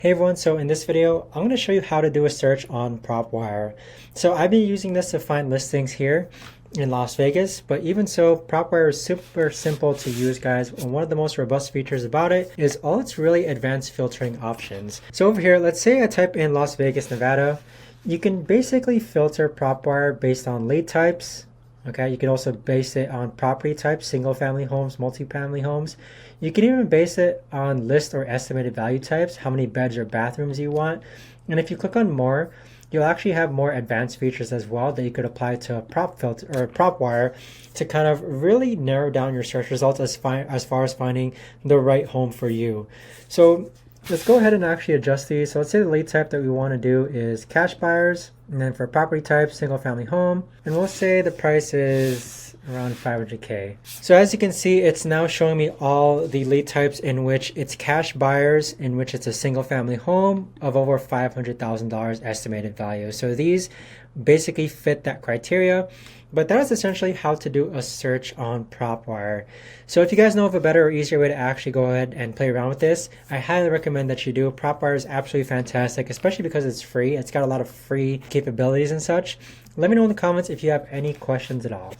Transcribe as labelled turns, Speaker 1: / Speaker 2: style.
Speaker 1: Hey everyone, so in this video, I'm going to show you how to do a search on Propwire. So I've been using this to find listings here in Las Vegas, but even so, Propwire is super simple to use, guys. And one of the most robust features about it is all its really advanced filtering options. So over here, let's say I type in Las Vegas, Nevada. You can basically filter Propwire based on lead types. Okay, you can also base it on property types, single family homes, multifamily homes. You can even base it on list or estimated value types, how many beds or bathrooms you want. And if you click on more, you'll actually have more advanced features as well that you could apply to a prop filter or a Propwire to kind of really narrow down your search results as far as finding the right home for you. So let's go ahead and actually adjust these. So let's say the lead type that we want to do is cash buyers, and then for property type, single family home, and we'll say the price is around 500K. So as you can see, it's now showing me all the lead types in which it's cash buyers, in which it's a single family home of over $500,000 estimated value. So these basically fit that criteria. But that is essentially how to do a search on Propwire. So if you guys know of a better or easier way to actually go ahead and play around with this, I highly recommend that you do. Propwire is absolutely fantastic, especially because it's free. It's got a lot of free capabilities and such. Let me know in the comments if you have any questions at all.